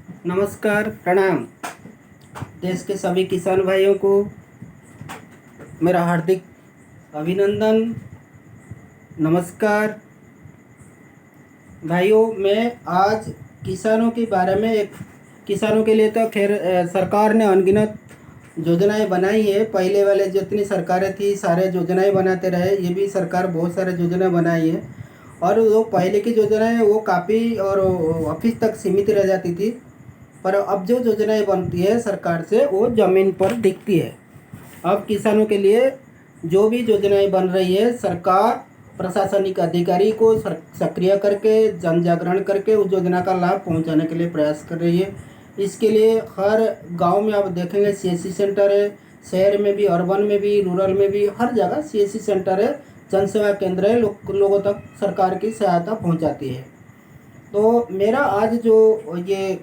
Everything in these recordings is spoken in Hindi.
नमस्कार, प्रणाम। देश के सभी किसान भाइयों को मेरा हार्दिक अभिनंदन। नमस्कार भाइयों, मैं आज किसानों के बारे में किसानों के लिए तो खैर सरकार ने अनगिनत योजनाएं बनाई है। पहले वाले जितनी सरकारें थी सारे योजनाएं बनाते रहे, ये भी सरकार बहुत सारे योजना बनाई है। और वो पहले की योजनाएं वो काफ़ी और ऑफिस तक सीमित रह जाती थी, पर अब जो योजनाएं बनती है सरकार से वो ज़मीन पर दिखती है। अब किसानों के लिए जो भी योजनाएं बन रही है, सरकार प्रशासनिक अधिकारी को सक्रिय करके जन जागरण करके उस योजना का लाभ पहुंचाने के लिए प्रयास कर रही है। इसके लिए हर गांव में आप देखेंगे सीएससी सेंटर है, शहर में भी, अर्बन में भी, रूरल में भी, हर जगह सीएससी सेंटर है, जनसेवा केंद्र है। लोगों तक सरकार की सहायता पहुंचाती है। तो मेरा आज जो ये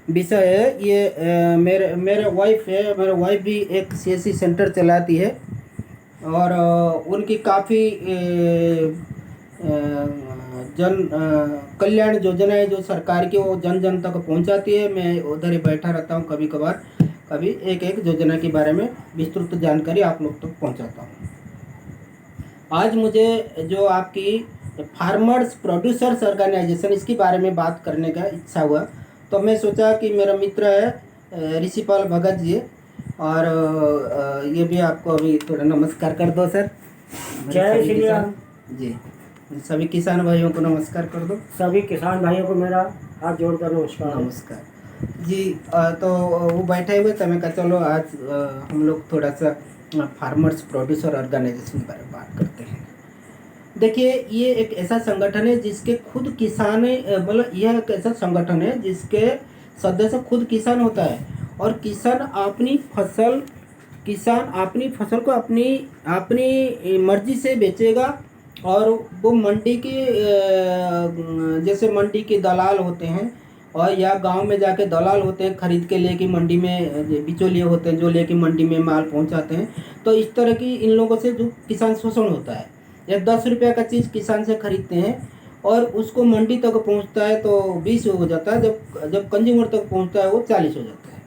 विषय है, ये मेरे मेरे वाइफ है, मेरे वाइफ भी एक सीएससी सेंटर चलाती है। और उनकी काफ़ी जन कल्याण योजनाएं जो सरकार की वो जन जन तक पहुंचाती है। मैं उधर ही बैठा रहता हूं, कभी कभार कभी एक एक योजना के बारे में विस्तृत जानकारी आप लोग तक पहुंचाता हूं। आज मुझे जो आपकी फार्मर्स प्रोड्यूसर्स ऑर्गेनाइजेशन, इसके बारे में बात करने का इच्छा हुआ, तो मैं सोचा कि मेरा मित्र है ऋषिपाल भगत जी, और ये भी आपको अभी थोड़ा नमस्कार कर दो सर। जय श्री राम जी। सभी किसान भाइयों को नमस्कार कर दो। सभी किसान भाइयों को मेरा हाथ जोड़कर नमस्कार। नमस्कार जी। तो वो बैठे हुए तो मैं कहा चलो आज हम लोग थोड़ा सा फार्मर्स प्रोड्यूसर ऑर्गेनाइजेशन के बारे में बात करते हैं। देखिए, ये एक ऐसा संगठन है जिसके खुद किसान, मतलब यह एक ऐसा संगठन है जिसके सदस्य खुद किसान होता है। और किसान अपनी फसल को अपनी अपनी मर्जी से बेचेगा। और वो मंडी के जैसे मंडी के दलाल होते हैं, और या गांव में जाके दलाल होते हैं खरीद के लेके मंडी में, बिचौलिए होते हैं जो लेके मंडी में माल पहुंचाते हैं। तो इस तरह की इन लोगों से जो किसान शोषण होता है। या 10 रुपये का चीज़ किसान से खरीदते हैं और उसको मंडी तक पहुंचता है तो 20 हो जाता है, जब कंज्यूमर तक पहुंचता है वो 40 हो जाता है।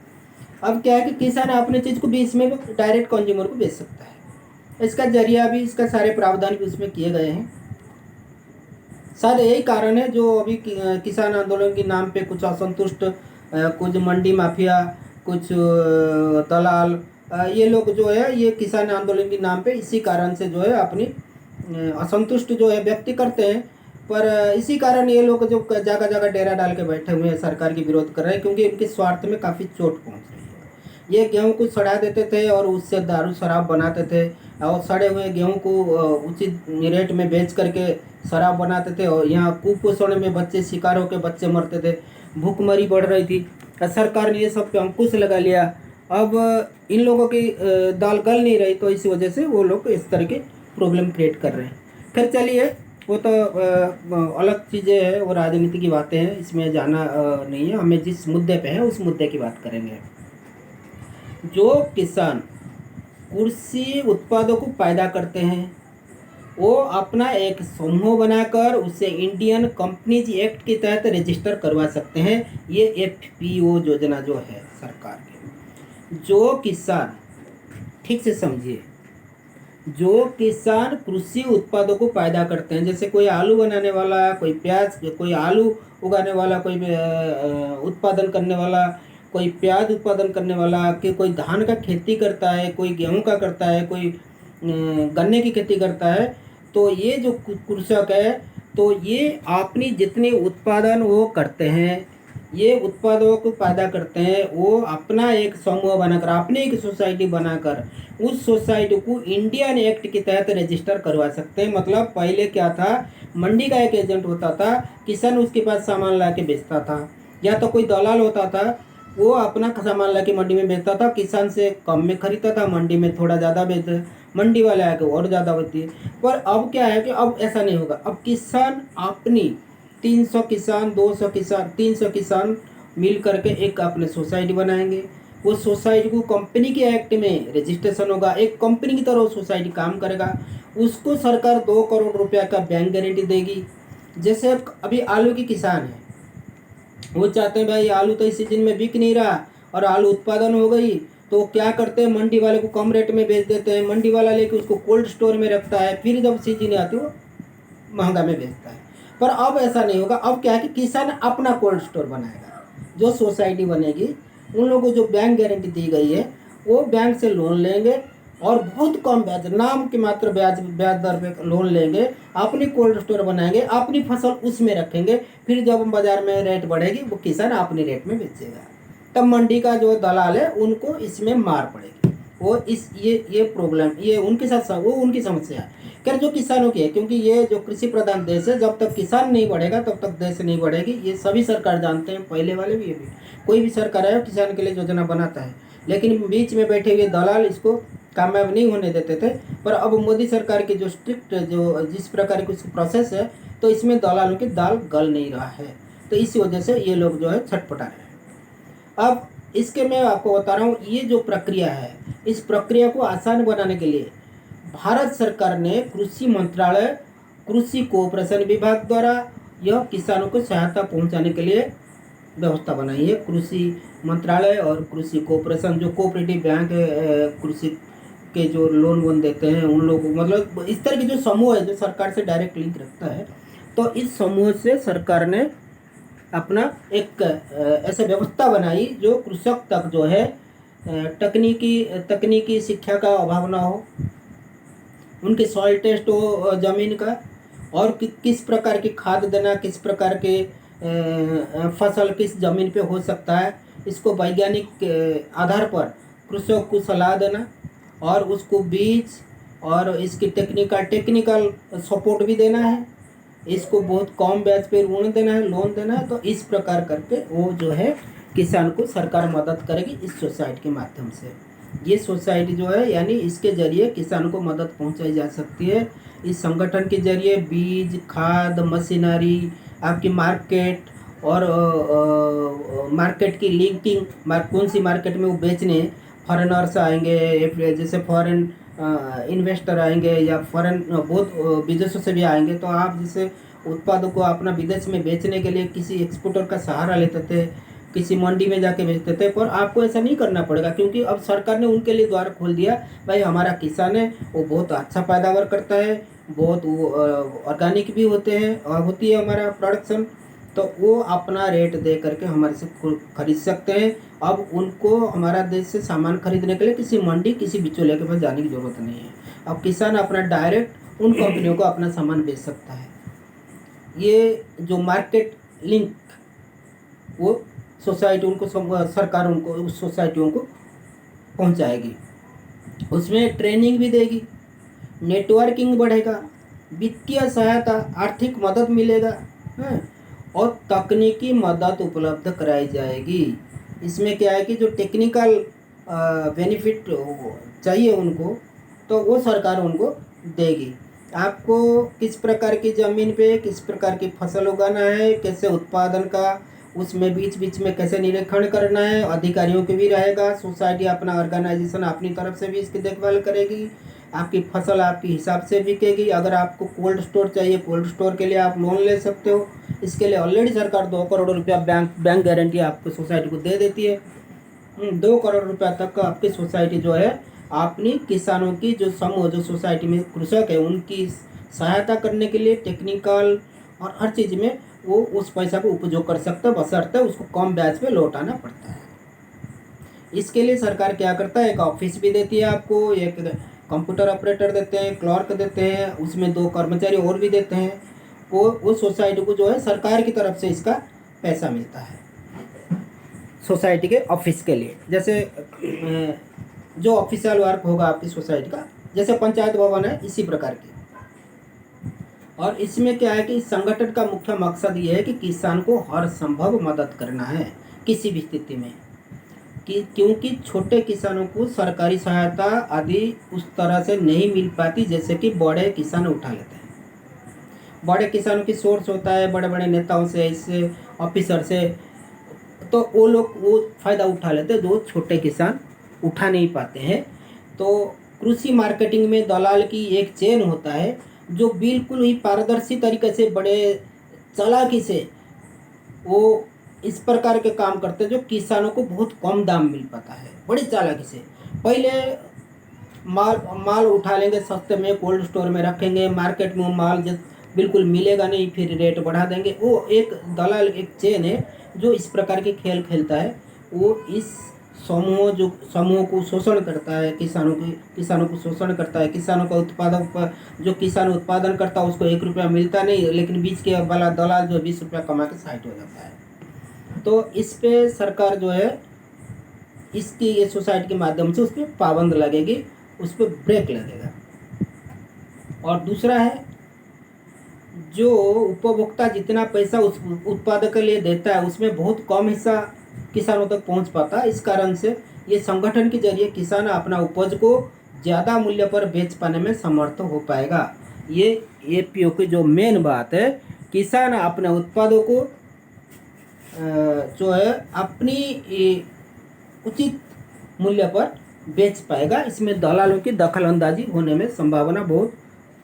अब क्या है कि किसान अपने चीज़ को 20 में डायरेक्ट कंज्यूमर को बेच सकता है। इसका जरिया भी, इसका सारे प्रावधान भी उसमें किए गए हैं। शायद यही कारण है जो अभी किसान आंदोलन के नाम पे कुछ असंतुष्ट, कुछ मंडी माफिया, कुछ दलाल, ये लोग जो है ये किसान आंदोलन के नाम पे इसी कारण से जो है अपनी असंतुष्ट जो है व्यक्त करते हैं। पर इसी कारण ये लोग जो जगह जगह डेरा डाल के बैठे हुए हैं, सरकार की विरोध कर रहे हैं, क्योंकि उनके स्वार्थ में काफ़ी चोट पहुंच रही है। ये गेहूं को सड़ा देते थे और उससे दारू शराब बनाते थे, और सड़े हुए गेहूं को उचित रेट में बेच करके शराब बनाते थे। और यहाँ कुपोषण में बच्चे शिकार होकर बच्चे मरते थे, भूखमरी बढ़ रही थी। सरकार ने ये सब पे अंकुश लगा लिया। अब इन लोगों की दाल गल नहीं रही, तो इसी वजह से वो लोग इस तरह के प्रॉब्लम क्रिएट कर रहे हैं। खैर चलिए, वो तो अलग चीज़ें हैं, वो राजनीति की बातें हैं, इसमें जाना नहीं है। हमें जिस मुद्दे पे है उस मुद्दे की बात करेंगे। जो किसान कृषि उत्पादों को पैदा करते हैं वो अपना एक समूह बनाकर उसे इंडियन कंपनीज एक्ट के तहत रजिस्टर करवा सकते हैं। ये एफपीओ योजना जो है सरकार की। जो किसान, ठीक से समझिए, जो किसान कृषि उत्पादों को पैदा करते हैं, जैसे कोई आलू बनाने वाला, कोई प्याज, कोई आलू उगाने वाला, कोई उत्पादन करने वाला, कोई प्याज उत्पादन करने वाला, कि कोई धान का खेती करता है, कोई गेहूं का करता है, कोई गन्ने की खेती करता है। तो ये जो कृषक है, तो ये अपनी जितने उत्पादन वो करते हैं, ये उत्पादों को पैदा करते हैं, वो अपना एक समूह बनाकर, अपनी एक सोसाइटी बनाकर उस सोसाइटी को इंडियन एक्ट के तहत रजिस्टर करवा सकते हैं। मतलब पहले क्या था, मंडी का एक एजेंट होता था, किसान उसके पास सामान ला के बेचता था, या तो कोई दलाल होता था, वो अपना सामान ला के मंडी में बेचता था, किसान से कम में खरीदता था, मंडी में थोड़ा ज़्यादा बेचता, मंडी वाले आके और ज़्यादा होती है। पर अब क्या है कि अब ऐसा नहीं होगा। अब किसान अपनी 300 किसान, 200 किसान, 300 किसान मिल करके एक अपने सोसाइटी बनाएंगे। वो सोसाइटी को कंपनी के एक्ट में रजिस्ट्रेशन होगा, एक कंपनी की तरह वो सोसाइटी काम करेगा। उसको सरकार 2 करोड़ रुपया का बैंक गारंटी देगी। जैसे अभी आलू की किसान है, वो चाहते हैं भाई आलू तो इस सीजन में बिक नहीं रहा और आलू उत्पादन हो गई, तो वो क्या करते हैं, मंडी वाले को कम रेट में बेच देते हैं, मंडी वाला लेके उसको कोल्ड स्टोर में रखता है, फिर जब सीजन आती है वो महंगा में बेचता है। पर अब ऐसा नहीं होगा, अब क्या है कि किसान अपना कोल्ड स्टोर बनाएगा, जो सोसाइटी बनेगी उन लोगों को जो बैंक गारंटी दी गई है वो बैंक से लोन लेंगे और बहुत कम ब्याज, नाम के मात्र ब्याज ब्याज दर पे लोन लेंगे, अपनी कोल्ड स्टोर बनाएंगे, अपनी फसल उसमें रखेंगे, फिर जब बाजार में रेट बढ़ेगी वो किसान अपने रेट में बेचेगा, तब मंडी का जो दलाल है उनको इसमें मार पड़ेगी। वो इस ये प्रॉब्लम ये उनके साथ वो उनकी समस्या है, खैर जो किसानों की है, क्योंकि ये जो कृषि प्रधान देश है, जब तक किसान नहीं बढ़ेगा तब तक देश नहीं बढ़ेगी, ये सभी सरकार जानते हैं, पहले वाले भी ये भी, कोई भी सरकार है किसान के लिए योजना बनाता है, लेकिन बीच में बैठे हुए दलाल इसको कामयाब नहीं होने देते थे। पर अब मोदी सरकार की जो स्ट्रिक्ट जो जिस प्रकार की उसकी प्रोसेस है, तो इसमें दलालों की दाल गल नहीं रहा है, तो इसी वजह से ये लोग जो है छटपटा रहे हैं। अब इसके मैं आपको बता रहा हूँ, ये जो प्रक्रिया है, इस प्रक्रिया को आसान बनाने के लिए भारत सरकार ने कृषि मंत्रालय, कृषि कोऑपरेशन विभाग द्वारा यह किसानों को सहायता पहुंचाने के लिए व्यवस्था बनाई है। कृषि मंत्रालय और कृषि कोऑपरेशन जो कोऑपरेटिव बैंक कृषि के जो लोन वोन देते हैं उन लोगों, मतलब इस तरह के जो समूह है जो सरकार से डायरेक्ट लिंक रखता है, तो इस समूह से सरकार ने अपना एक ऐसे व्यवस्था बनाई जो कृषक तक जो है तकनीकी शिक्षा का अभाव ना हो, उनके सॉइल टेस्ट हो ज़मीन का, और किस प्रकार की खाद देना, किस प्रकार के फसल किस ज़मीन पे हो सकता है, इसको वैज्ञानिक आधार पर कृषक को सलाह देना और उसको बीज और इसकी टेक्निकल सपोर्ट भी देना है, इसको बहुत कम ब्याज पे ऋण देना है, लोन देना है। तो इस प्रकार करके वो जो है किसान को सरकार मदद करेगी इस सोसाइटी के माध्यम से। ये सोसाइटी जो है यानी इसके जरिए किसान को मदद पहुंचाई जा सकती है। इस संगठन के जरिए बीज, खाद, मशीनरी, आपकी मार्केट और मार्केट की लिंकिंग, कौन सी मार्केट में वो बेचने, फॉरेनर्स आएंगे, जैसे फॉरेन इन्वेस्टर आएंगे या फॉरेन बहुत विदेशों से भी आएंगे, तो आप जैसे उत्पादों को अपना विदेश में बेचने के लिए किसी एक्सपोर्टर का सहारा लेते थे, किसी मंडी में जाके बेचते थे, पर आपको ऐसा नहीं करना पड़ेगा, क्योंकि अब सरकार ने उनके लिए द्वार खोल दिया। भाई हमारा किसान है वो बहुत अच्छा पैदावार करता है, बहुत वो ऑर्गेनिक भी होते हैं, होती है हमारा प्रोडक्शन, तो वो अपना रेट दे करके हमारे से खरीद सकते हैं। अब उनको हमारा देश से सामान खरीदने के लिए किसी मंडी, किसी बिचौलिए के पास जाने की ज़रूरत नहीं है। अब किसान अपना डायरेक्ट उन कंपनियों को अपना सामान बेच सकता है। ये जो मार्केट लिंक वो सोसाइटी उनको सरकार उनको उस सोसाइटियों को पहुंचाएगी, उसमें ट्रेनिंग भी देगी, नेटवर्किंग बढ़ेगा, वित्तीय सहायता, आर्थिक मदद मिलेगा, है, और तकनीकी मदद उपलब्ध कराई जाएगी। इसमें क्या है कि जो टेक्निकल बेनिफिट चाहिए उनको, तो वो सरकार उनको देगी। आपको किस प्रकार की ज़मीन पे किस प्रकार की फसल उगाना है, कैसे उत्पादन का, उसमें बीच बीच में कैसे निरीक्षण करना है, अधिकारियों के भी रहेगा, सोसाइटी अपना ऑर्गेनाइजेशन अपनी तरफ से भी इसकी देखभाल करेगी, आपकी फसल आपके हिसाब से बिकेगी। अगर आपको कोल्ड स्टोर चाहिए, कोल्ड स्टोर के लिए आप लोन ले सकते हो, इसके लिए ऑलरेडी सरकार 2 करोड़ रुपया बैंक गारंटी आपको सोसाइटी को दे देती है। 2 करोड़ रुपया तक का आपकी सोसाइटी जो है अपनी किसानों की जो समूह, जो सोसाइटी में कृषक है, उनकी सहायता करने के लिए टेक्निकल और हर चीज़ में वो उस पैसा को उपयोग कर सकता है, बशर्ते उसको कम ब्याज पे लौटाना पड़ता है। इसके लिए सरकार क्या करता है, एक ऑफिस भी देती है आपको, एक कंप्यूटर ऑपरेटर देते हैं, क्लर्क देते हैं, उसमें 2 कर्मचारी और भी देते हैं। वो सोसाइटी को जो है सरकार की तरफ से इसका पैसा मिलता है सोसाइटी के ऑफिस के लिए। जैसे जो ऑफिशियल वर्क होगा आपकी सोसाइटी का, जैसे पंचायत भवन है, इसी प्रकार की। और इसमें क्या है कि इस संगठन का मुख्य मकसद ये है कि किसान को हर संभव मदद करना है किसी भी स्थिति में, क्योंकि छोटे किसानों को सरकारी सहायता आदि उस तरह से नहीं मिल पाती जैसे कि बड़े किसान उठा लेते हैं। बड़े किसानों की सोर्स होता है बड़े बड़े नेताओं से, इससे ऑफिसर से, तो वो लोग वो फ़ायदा उठा लेते हैं जो छोटे किसान उठा नहीं पाते हैं। तो कृषि मार्केटिंग में दलाल की एक चेन होता है जो बिल्कुल ही पारदर्शी तरीके से, बड़े चालाकी से वो इस प्रकार के काम करते हैं जो किसानों को बहुत कम दाम मिल पाता है बड़ी चालाकी से। पहले माल माल उठा लेंगे सस्ते में, कोल्ड स्टोर में रखेंगे, मार्केट में वो माल जब बिल्कुल मिलेगा नहीं, फिर रेट बढ़ा देंगे। वो एक दलाल, एक चेन है जो इस प्रकार के खेल खेलता है। वो इस समूह को शोषण करता है, किसानों को शोषण करता है। किसानों का उत्पादक पर, जो किसान उत्पादन करता है उसको 1 रुपया मिलता नहीं, लेकिन बीच के वाला दलाल जो 20 रुपया कमा के साइड हो जाता है। तो इस पे सरकार जो है इसकी ये सोसाइटी के माध्यम से उस पर पाबंद लगेगी, उस पर ब्रेक लगेगा। और दूसरा है, जो उपभोक्ता जितना पैसा उस उत्पादक के लिए देता है उसमें बहुत कम हिस्सा किसानों तक पहुंच पाता है। इस कारण से ये संगठन के जरिए किसान अपना उपज को ज़्यादा मूल्य पर बेच पाने में समर्थ हो पाएगा। ये एपीओ की जो मेन बात है, किसान अपने उत्पादों को जो है अपनी उचित मूल्य पर बेच पाएगा। इसमें दलालों की दखल अंदाजी होने में संभावना बहुत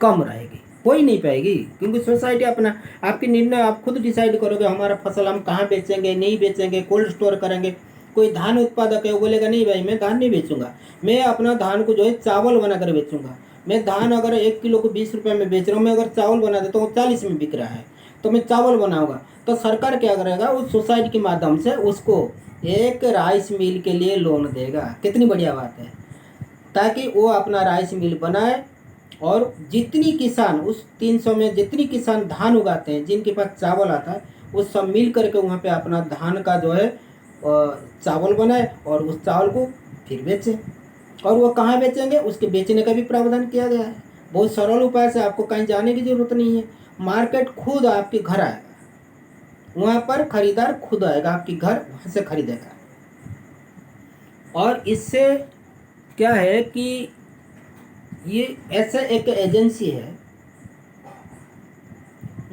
कम रहेगी, हो ही नहीं पाएगी, क्योंकि सोसाइटी अपना, आपके निर्णय आप खुद डिसाइड करोगे। हमारा फसल हम कहाँ बेचेंगे, नहीं बेचेंगे, कोल्ड स्टोर करेंगे। कोई धान उत्पादक है वो बोलेगा नहीं भाई मैं धान नहीं बेचूंगा, मैं अपना धान को जो है चावल बनाकर बेचूंगा। मैं धान अगर 1 किलो को 20 रुपये में बेच रहा हूँ, मैं अगर चावल बना देता हूँ 40 में बिक रहा है, तो मैं चावल बनाऊंगा। तो सरकार क्या करेगा, उस सोसाइटी के माध्यम से उसको एक राइस मिल के लिए लोन देगा। कितनी बढ़िया बात है, ताकि वो अपना राइस मिल बनाए। और जितनी किसान, उस 300 में जितनी किसान धान उगाते हैं, जिनके पास चावल आता है, वो सब मिल करके वहाँ पे अपना धान का जो है चावल बनाए और उस चावल को फिर बेचें। और वो कहाँ बेचेंगे, उसके बेचने का भी प्रावधान किया गया है। बहुत सरल उपाय से, आपको कहीं जाने की जरूरत नहीं है। मार्केट खुद आपके घर आएगा, वहाँ पर खरीदार खुद आएगा आपके घर, वहाँ से खरीदेगा। और इससे क्या है कि ये ऐसा एक एजेंसी है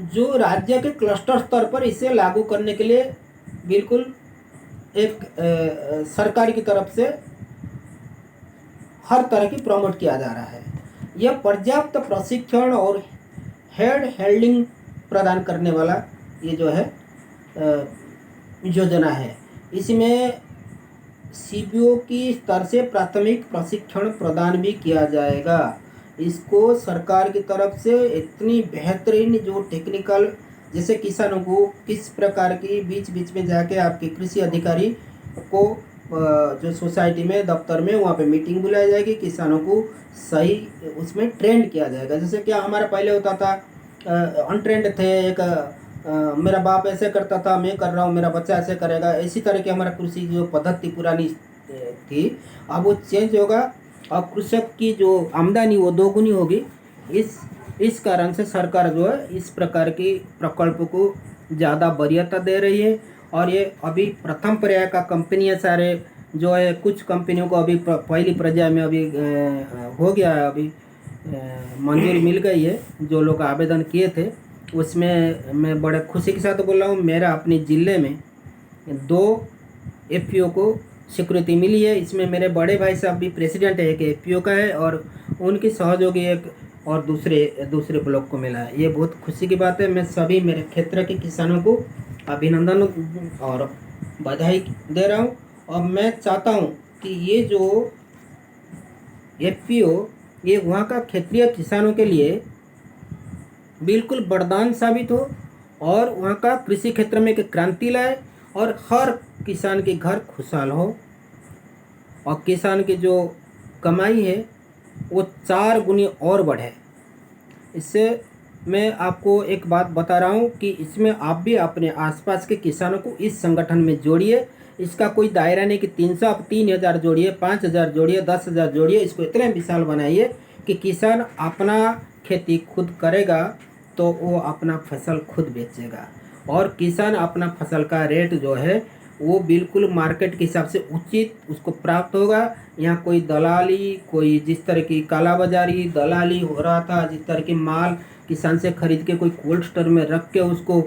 जो राज्य के क्लस्टर स्तर पर इसे लागू करने के लिए बिल्कुल एक सरकार की तरफ से हर तरह की प्रमोट किया जा रहा है। यह पर्याप्त प्रशिक्षण और हेड हेल्डिंग प्रदान करने वाला ये जो है योजना है। इसमें सीबीओ की स्तर से प्राथमिक प्रशिक्षण प्रदान भी किया जाएगा। इसको सरकार की तरफ से इतनी बेहतरीन जो टेक्निकल, जैसे किसानों को किस प्रकार की बीच बीच में जाके आपके कृषि अधिकारी को जो सोसाइटी में, दफ्तर में, वहाँ पे मीटिंग बुलाई जाएगी, किसानों को सही उसमें ट्रेंड किया जाएगा। जैसे क्या हमारा पहले होता था, अनट्रेंड थे, एक मेरा बाप ऐसे करता था, मैं कर रहा हूँ, मेरा बच्चा ऐसे करेगा, इसी तरह की हमारा कृषि जो पद्धति पुरानी थी, अब वो चेंज होगा। अब कृषक की जो आमदनी वो दोगुनी होगी। इस कारण से सरकार जो है इस प्रकार की प्रकल्प को ज़्यादा वरीयता दे रही है। और ये अभी प्रथम पर्याय का कंपनियाँ सारे जो है, कुछ कंपनियों को अभी पहली पर्याय में अभी हो गया है, अभी मंजूरी मिल गई है। जो लोग आवेदन किए थे उसमें मैं बड़े खुशी के साथ बोल रहा हूँ, मेरा अपने ज़िले में 2 एफपीओ को स्वीकृति मिली है। इसमें मेरे बड़े भाई साहब भी प्रेसिडेंट है, एक एफपीओ का है, और उनकी सहयोगी एक और दूसरे ब्लॉक को मिला है। ये बहुत खुशी की बात है। मैं सभी मेरे क्षेत्र के किसानों को अभिनंदन और बधाई दे रहा हूँ। और मैं चाहता हूँ कि ये जो एफपीओ, ये वहाँ का क्षेत्रीय किसानों के लिए बिल्कुल वरदान साबित हो और वहाँ का कृषि क्षेत्र में एक क्रांति लाए और हर किसान के घर खुशहाल हो, और किसान की जो कमाई है वो 4 गुनी और बढ़े। इससे मैं आपको एक बात बता रहा हूँ कि इसमें आप भी अपने आसपास के किसानों को इस संगठन में जोड़िए। इसका कोई दायरा नहीं कि 300, आप 3000 जोड़िए, 5000 जोड़िए, 10,000 जोड़िए। इसको इतने विशाल बनाइए कि किसान अपना खेती खुद करेगा तो वो अपना फसल खुद बेचेगा, और किसान अपना फसल का रेट जो है वो बिल्कुल मार्केट के हिसाब से उचित उसको प्राप्त होगा। यहाँ कोई दलाली, कोई जिस तरह की कालाबाजारी दलाली हो रहा था, जिस तरह की माल किसान से खरीद के कोई कोल्ड स्टोर में रख के उसको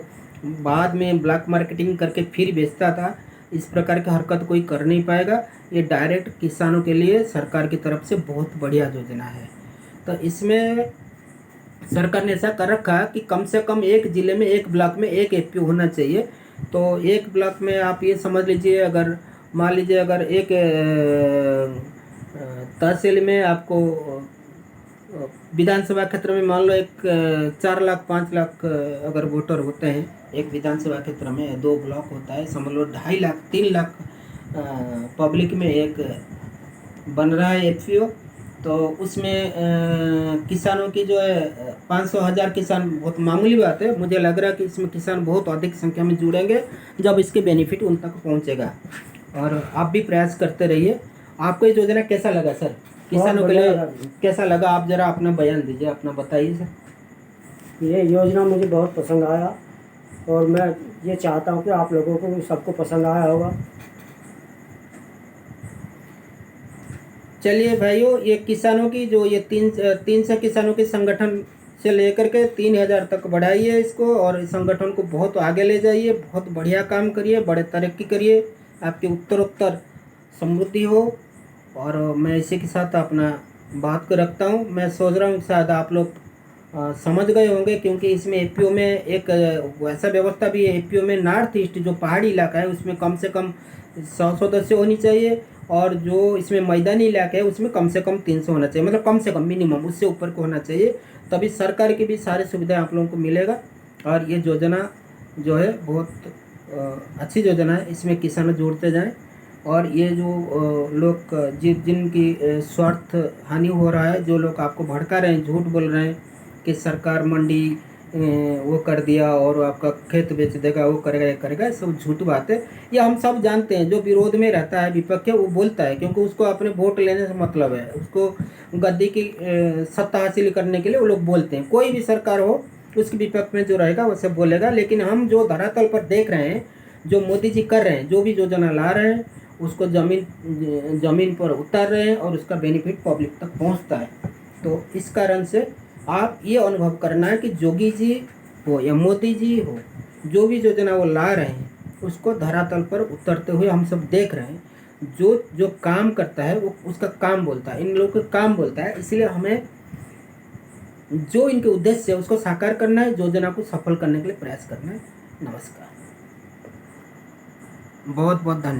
बाद में ब्लैक मार्केटिंग करके फिर बेचता था, इस प्रकार की हरकत कोई कर नहीं पाएगा। ये डायरेक्ट किसानों के लिए सरकार की तरफ से बहुत बढ़िया योजना है। तो इसमें सरकार ने ऐसा कर रखा है कि कम से कम एक ज़िले में, एक ब्लॉक में एक एफपीओ होना चाहिए, तो एक ब्लॉक में आप ये समझ लीजिए, अगर मान लीजिए अगर एक तहसील में आपको विधानसभा क्षेत्र में मान लो एक 4 लाख 5 लाख अगर वोटर होते हैं एक विधानसभा क्षेत्र में, 2 ब्लॉक होता है, समझ लो 2.5 लाख 3 लाख पब्लिक में एक बन रहा है एफपीओ। तो उसमें किसानों की जो है 500,000 किसान बहुत मामूली बात है। मुझे लग रहा है कि इसमें किसान बहुत अधिक संख्या में जुड़ेंगे जब इसके बेनिफिट उन तक पहुंचेगा। और आप भी प्रयास करते रहिए। आपको ये योजना कैसा लगा सर, किसानों के लिए कैसा लगा? आप जरा अपना बयान दीजिए, अपना बताइए सर। ये योजना मुझे बहुत पसंद आया और मैं ये चाहता हूँ कि आप लोगों को भी सबको पसंद आया होगा। चलिए भाइयों, ये किसानों की जो ये 300 किसानों के संगठन से लेकर के 3,000 तक बढ़ाइए इसको, और इस संगठन को बहुत आगे ले जाइए, बहुत बढ़िया काम करिए, बड़े तरक्की करिए, आपकी उत्तरोत्तर समृद्धि हो। और मैं इसी के साथ अपना बात को रखता हूँ। मैं सोच रहा हूँ शायद आप लोग समझ गए होंगे, क्योंकि इसमें एपीओ में एक वैसा व्यवस्था भी है। एपीओ में नॉर्थ ईस्ट जो पहाड़ी इलाका है उसमें कम से कम 100 सदस्य होनी चाहिए, और जो इसमें मैदानी इलाका है उसमें कम से कम 300 होना चाहिए, मतलब कम से कम मिनिमम उससे ऊपर को होना चाहिए। तभी सरकार की भी सारी सुविधाएं आप लोगों को मिलेगा। और ये योजना जो है बहुत अच्छी योजना है, इसमें किसान जुड़ते जाएं। और ये जो लोग जिनकी स्वार्थ हानि हो रहा है, जो लोग आपको भड़का रहे हैं, झूठ बोल रहे हैं कि सरकार मंडी वो कर दिया और आपका खेत बेच देगा, वो करेगा, ये करेगा, सब झूठ बात है। ये हम सब जानते हैं। जो विरोध में रहता है, विपक्ष है, वो बोलता है क्योंकि उसको अपने वोट लेने से मतलब है, उसको गद्दी की सत्ता हासिल करने के लिए वो लोग बोलते हैं। कोई भी सरकार हो उसके विपक्ष में जो रहेगा वो सब बोलेगा। लेकिन हम जो धरातल पर देख रहे हैं, जो मोदी जी कर रहे हैं, जो भी योजना ला रहे हैं, उसको जमीन पर उतार रहे हैं और उसका बेनिफिट पब्लिक तक पहुंचता है। तो इस कारण से आप ये अनुभव करना है कि जोगी जी हो या मोदी जी हो, जो भी योजना वो ला रहे हैं उसको धरातल पर उतरते हुए हम सब देख रहे हैं। जो जो काम करता है वो उसका काम बोलता है, इन लोगों का काम बोलता है। इसलिए हमें जो इनके उद्देश्य है उसको साकार करना है, योजना को सफल करने के लिए प्रयास करना है। नमस्कार, बहुत बहुत धन्यवाद।